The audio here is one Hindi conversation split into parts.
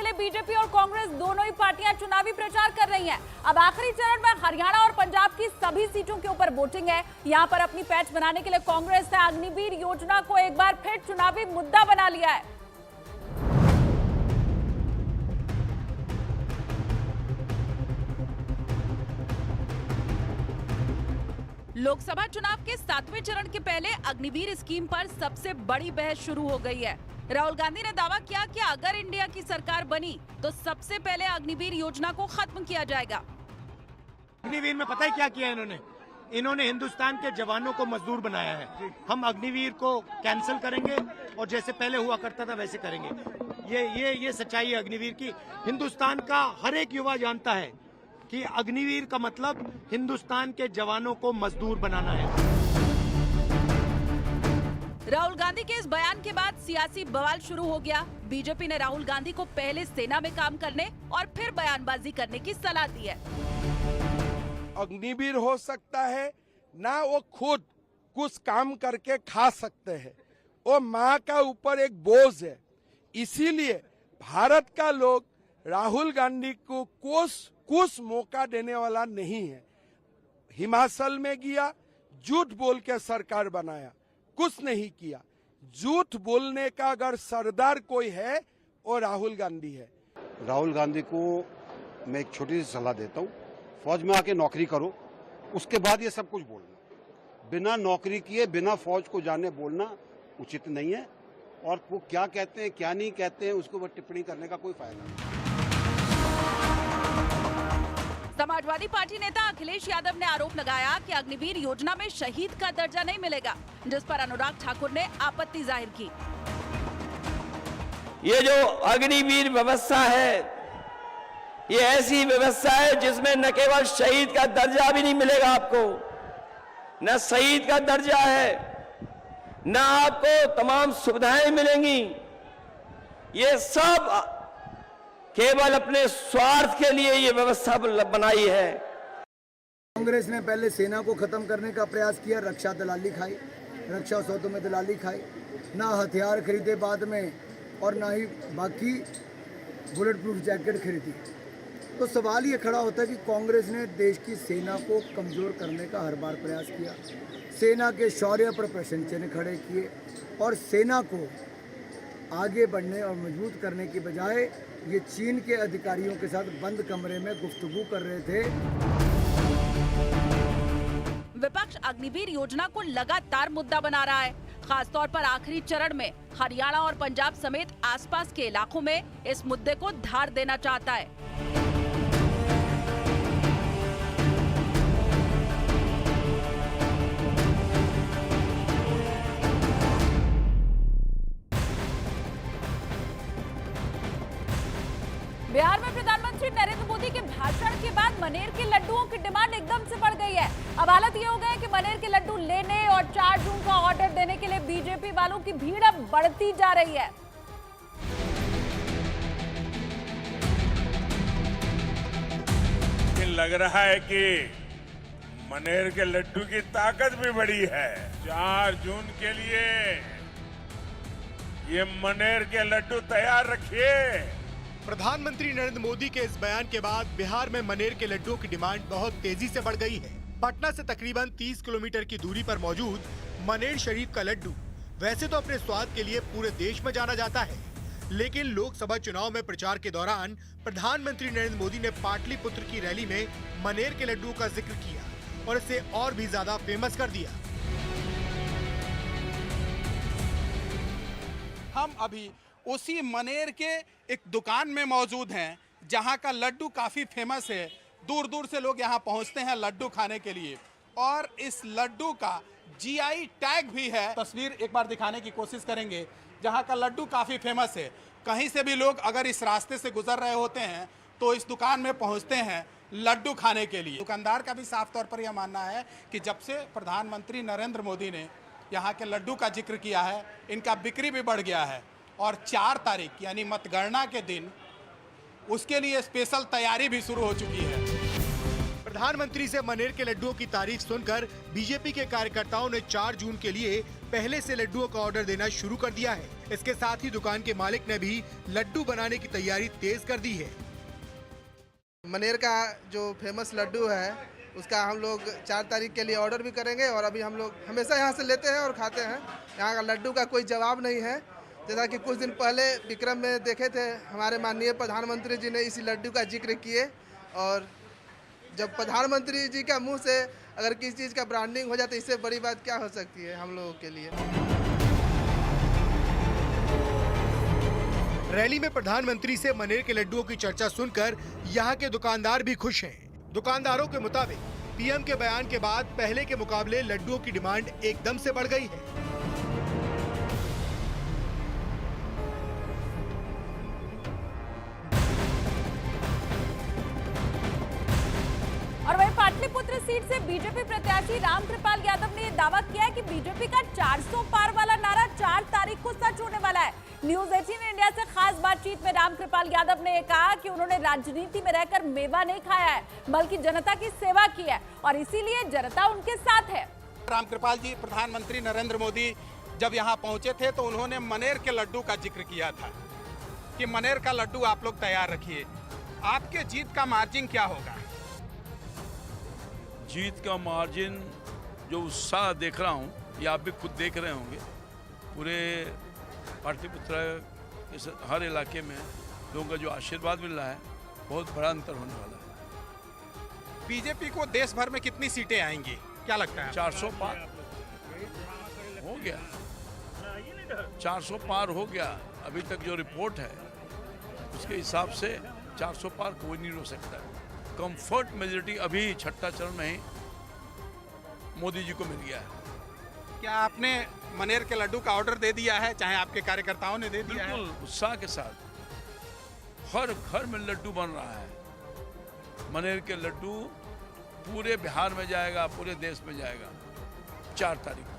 लिए बीजेपी और कांग्रेस दोनों ही पार्टियां चुनावी प्रचार कर रही हैं। अब आखिरी चरण में हरियाणा और पंजाब की सभी सीटों के ऊपर वोटिंग है। यहां पर अपनी पैच बनाने के लिए कांग्रेस ने अग्निवीर योजना को एक बार फिर चुनावी मुद्दा बना लिया है। लोकसभा चुनाव के 7वें चरण के पहले अग्निवीर स्कीम पर सबसे बड़ी बहस शुरू हो गई है। राहुल गांधी ने दावा किया कि अगर इंडिया की सरकार बनी तो सबसे पहले अग्निवीर योजना को खत्म किया जाएगा। अग्निवीर में पता है क्या किया इन्होंने हिंदुस्तान के जवानों को मजदूर बनाया है। हम अग्निवीर को कैंसिल करेंगे और जैसे पहले हुआ करता था वैसे करेंगे। ये सच्चाई है अग्निवीर की। हिंदुस्तान का हर एक युवा जानता है कि अग्निवीर का मतलब हिंदुस्तान के जवानों को मजदूर बनाना है। राहुल गांधी के इस बयान के बाद सियासी बवाल शुरू हो गया। बीजेपी ने राहुल गांधी को पहले सेना में काम करने और फिर बयानबाजी करने की सलाह दी है। अग्निवीर हो सकता है ना, वो खुद कुछ काम करके खा सकते हैं। वो माँ का ऊपर एक बोझ है। इसीलिए भारत का लोग राहुल गांधी को कुछ मौका देने वाला नहीं है। हिमाचल में गया, झूठ बोल के सरकार बनाया, कुछ नहीं किया। झूठ बोलने का अगर सरदार कोई है वो राहुल गांधी है। राहुल गांधी को मैं एक छोटी सी सलाह देता हूँ, फौज में आके नौकरी करो, उसके बाद ये सब कुछ बोलना। बिना नौकरी किए बिना फौज को जाने बोलना उचित नहीं है। और वो क्या कहते हैं क्या नहीं कहते हैं उसके ऊपर टिप्पणी करने का कोई फायदा नहीं। समाजवादी पार्टी नेता अखिलेश यादव ने आरोप लगाया कि अग्निवीर योजना में शहीद का दर्जा नहीं मिलेगा, जिस पर अनुराग ठाकुर ने आपत्ति जाहिर की। ये जो अग्निवीर व्यवस्था है, ये ऐसी व्यवस्था है जिसमें न केवल शहीद का दर्जा भी नहीं मिलेगा आपको, न शहीद का दर्जा है, न आपको तमाम सुविधाएं मिलेंगी। ये सब केवल अपने स्वार्थ के लिए ये व्यवस्था बनाई है। कांग्रेस ने पहले सेना को खत्म करने का प्रयास किया, रक्षा दलाली खाई, रक्षा सौदों में दलाली खाई, ना हथियार खरीदे बाद में और ना ही बाकी बुलेट प्रूफ जैकेट खरीदी। तो सवाल ये खड़ा होता है कि कांग्रेस ने देश की सेना को कमज़ोर करने का हर बार प्रयास किया। सेना के शौर्य पर प्रश्न चिन्ह खड़े किए और सेना को आगे बढ़ने और मजबूत करने की बजाय ये चीन के अधिकारियों के साथ बंद कमरे में गुफ्तगू कर रहे थे। विपक्ष अग्निवीर योजना को लगातार मुद्दा बना रहा है। खासतौर पर आखिरी चरण में हरियाणा और पंजाब समेत आसपास के इलाकों में इस मुद्दे को धार देना चाहता है। बिहार में प्रधानमंत्री नरेंद्र मोदी के भाषण के बाद मनेर के लड्डुओं की डिमांड एकदम से बढ़ गई है। अब हालत ये हो गई है कि मनेर के लड्डू लेने और 4 जून का ऑर्डर देने के लिए बीजेपी वालों की भीड़ अब बढ़ती जा रही है। लग रहा है कि मनेर के लड्डू की ताकत भी बड़ी है। 4 जून के लिए ये मनेर के लड्डू तैयार रखिए। प्रधानमंत्री नरेंद्र मोदी के इस बयान के बाद बिहार में मनेर के लड्डुओं की डिमांड बहुत तेजी से बढ़ गई है। पटना से तकरीबन 30 किलोमीटर की दूरी पर मौजूद मनेर शरीफ का लड्डू वैसे तो अपने स्वाद के लिए पूरे देश में जाना जाता है, लेकिन लोकसभा चुनाव में प्रचार के दौरान प्रधानमंत्री नरेंद्र मोदी ने पाटलिपुत्र की रैली में मनेर के लड्डुओं का जिक्र किया और इसे और भी ज्यादा फेमस कर दिया। हम अभी उसी मनेर के एक दुकान में मौजूद हैं जहां का लड्डू काफ़ी फेमस है। दूर दूर से लोग यहां पहुंचते हैं लड्डू खाने के लिए और इस लड्डू का जीआई टैग भी है। तस्वीर एक बार दिखाने की कोशिश करेंगे जहां का लड्डू काफ़ी फेमस है। कहीं से भी लोग अगर इस रास्ते से गुजर रहे होते हैं तो इस दुकान में पहुंचते हैं लड्डू खाने के लिए। दुकानदार का भी साफ तौर पर यह मानना है कि जब से प्रधानमंत्री नरेंद्र मोदी ने यहाँ के लड्डू का जिक्र किया है, इनका बिक्री भी बढ़ गया है और 4 तारीख यानी मतगणना के दिन उसके लिए स्पेशल तैयारी भी शुरू हो चुकी है। प्रधानमंत्री से मनेर के लड्डुओं की तारीख सुनकर बीजेपी के कार्यकर्ताओं ने 4 जून के लिए पहले से लड्डुओं का ऑर्डर देना शुरू कर दिया है। इसके साथ ही दुकान के मालिक ने भी लड्डू बनाने की तैयारी तेज कर दी है। मनेर का जो फेमस लड्डू है उसका हम लोग 4 तारीख के लिए ऑर्डर भी करेंगे और अभी हम लोग हमेशा यहाँ से लेते हैं और खाते हैं। यहाँ का लड्डू का कोई जवाब नहीं है। जैसा कि कुछ दिन पहले विक्रम में देखे थे, हमारे माननीय प्रधानमंत्री जी ने इसी लड्डू का जिक्र किए और जब प्रधानमंत्री जी का मुंह से अगर किसी चीज़ का ब्रांडिंग हो जाए तो इससे बड़ी बात क्या हो सकती है हम लोगों के लिए। रैली में प्रधानमंत्री से मनेर के लड्डुओं की चर्चा सुनकर यहाँ के दुकानदार भी खुश हैं। दुकानदारों के मुताबिक पीएम के बयान के बाद पहले के मुकाबले लड्डुओं की डिमांड एकदम से बढ़ गई है। और वहीं पाटलिपुत्र सीट से बीजेपी प्रत्याशी रामकृपाल यादव ने दावा किया है कि बीजेपी का 400 पार वाला नारा 4 तारीख को सच होने वाला है। न्यूज 18 इंडिया से खास बातचीत में रामकृपाल यादव ने कहा कि उन्होंने राजनीति में रहकर मेवा नहीं खाया है, बल्कि जनता की सेवा की है और इसीलिए जनता उनके साथ है। रामकृपाल जी, प्रधानमंत्री नरेंद्र मोदी जब यहाँ पहुंचे थे तो उन्होंने मनेर के लड्डू का जिक्र किया था कि मनेर का लड्डू आप लोग तैयार रखिए। आपके जीत का मार्जिन क्या होगा? जीत का मार्जिन जो उत्साह देख रहा हूँ, ये आप भी खुद देख रहे होंगे, पूरे पाटलिपुत्र के हर इलाके में लोगों का जो आशीर्वाद मिल रहा है, बहुत बड़ा अंतर होने वाला है। बीजेपी को देश भर में कितनी सीटें आएंगी, क्या लगता है? 400 पार हो गया, 400 पार हो गया। अभी तक जो रिपोर्ट है उसके हिसाब से 400 पार कोई नहीं हो सकता है। कंफर्ट मेजोरिटी अभी छठा चरण में ही मोदी जी को मिल गया है। क्या आपने मनेर के लड्डू का ऑर्डर दे दिया है, चाहे आपके कार्यकर्ताओं ने दे दिया है? बिल्कुल उत्साह के साथ हर घर में लड्डू बन रहा है। मनेर के लड्डू पूरे बिहार में जाएगा, पूरे देश में जाएगा 4 तारीख को।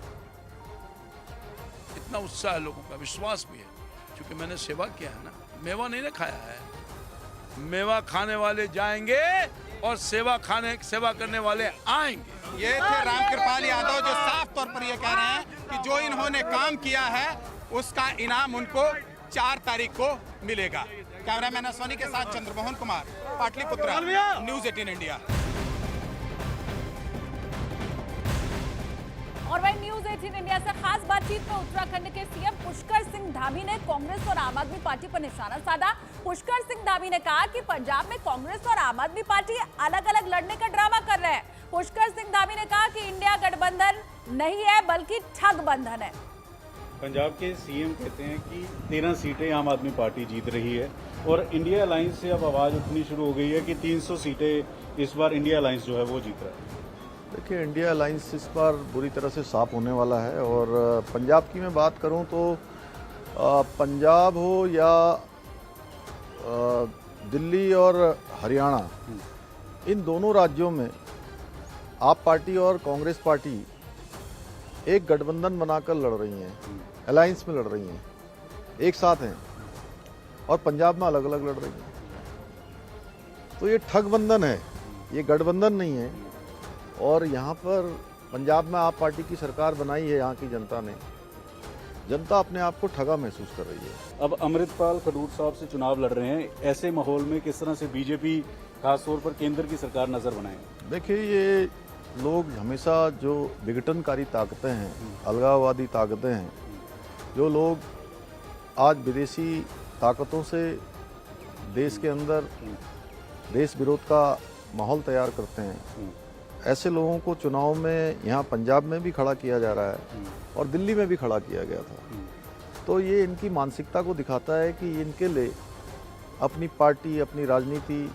इतना उत्साह है लोगों का, विश्वास भी है, क्योंकि मैंने सेवा किया है ना, मेवा नहीं ना खाया है। मेवा खाने वाले जाएंगे और सेवा करने वाले आएंगे। ये थे रामकृपाल यादव जो साफ तौर पर ये कह रहे हैं कि जो इन्होंने काम किया है उसका इनाम उनको 4 तारीख को मिलेगा। कैमरामैन अश्वनी के साथ चंद्रमोहन कुमार, पाटलिपुत्र, न्यूज 18 इंडिया। और वही न्यूज 18 इंडिया से खास बातचीत में उत्तराखंड के सीएम पुष्कर सिंह धामी ने कांग्रेस और आम आदमी पार्टी पर निशाना साधा। पुष्कर सिंह धामी ने कहा कि पंजाब में कांग्रेस और आम आदमी पार्टी अलग अलग लड़ने का ड्रामा कर रहे हैं। पुष्कर सिंह धामी ने कहा कि इंडिया गठबंधन नहीं है बल्कि ठग बंधन है। पंजाब के सीएम कहते हैं कि 13 सीटें आम आदमी पार्टी जीत रही है और इंडिया अलायंस से अब आवाज उठनी शुरू हो गई है कि 300 सीटें इस बार इंडिया अलायंस जो है वो जीत रहा है। देखिए, इंडिया अलायंस इस बार बुरी तरह से साफ होने वाला है और पंजाब की मैं बात करूं तो पंजाब हो या दिल्ली और हरियाणा, इन दोनों राज्यों में आप पार्टी और कांग्रेस पार्टी एक गठबंधन बनाकर लड़ रही हैं, अलायंस में लड़ रही हैं, एक साथ हैं, और पंजाब में अलग अलग लड़ रही हैं। तो ये ठग बंधन है, ये गठबंधन नहीं है। और यहाँ पर पंजाब में आप पार्टी की सरकार बनाई है, यहाँ की जनता ने, जनता अपने आप को ठगा महसूस कर रही है। अब अमृतपाल खडूर साहब से चुनाव लड़ रहे हैं, ऐसे माहौल में किस तरह से बीजेपी खासतौर पर केंद्र की सरकार नजर बनाए? देखिए, ये लोग हमेशा जो विघटनकारी ताकतें हैं, अलगाववादी ताकतें हैं, जो लोग आज विदेशी ताकतों से देश के अंदर देश विरोध का माहौल तैयार करते हैं, ऐसे लोगों को चुनाव में यहाँ पंजाब में भी खड़ा किया जा रहा है और दिल्ली में भी खड़ा किया गया था। तो ये इनकी मानसिकता को दिखाता है कि इनके लिए अपनी पार्टी, अपनी राजनीति,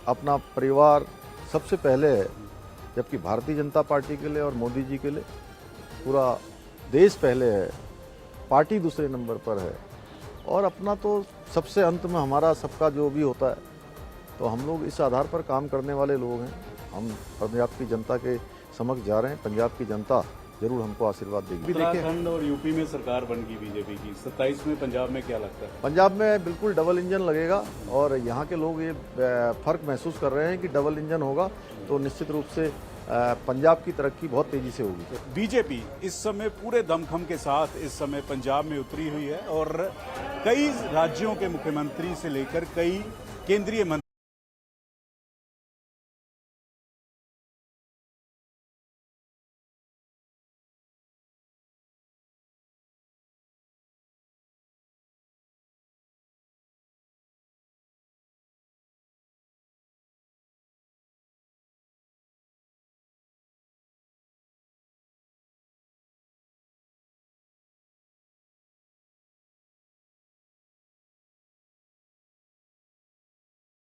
अपना परिवार सबसे पहले है, जबकि भारतीय जनता पार्टी के लिए और मोदी जी के लिए पूरा देश पहले है, पार्टी दूसरे नंबर पर है, और अपना तो सबसे अंत में हमारा सबका जो भी होता है। तो हम लोग इस आधार पर काम करने वाले लोग हैं। हम पंजाब की जनता के समक्ष जा रहे हैं। पंजाब की जनता जरूर हमको आशीर्वाद देगी। उत्तराखंड और यूपी में सरकार बन गई बीजेपी की, 27 में पंजाब में क्या लगता है? पंजाब में बिल्कुल डबल इंजन लगेगा और यहाँ के लोग ये फर्क महसूस कर रहे हैं कि डबल इंजन होगा तो निश्चित रूप से पंजाब की तरक्की बहुत तेजी से होगी। बीजेपी इस समय पूरे दमखम के साथ इस समय पंजाब में उतरी हुई है और कई राज्यों के मुख्यमंत्री से लेकर कई केंद्रीय मंत्री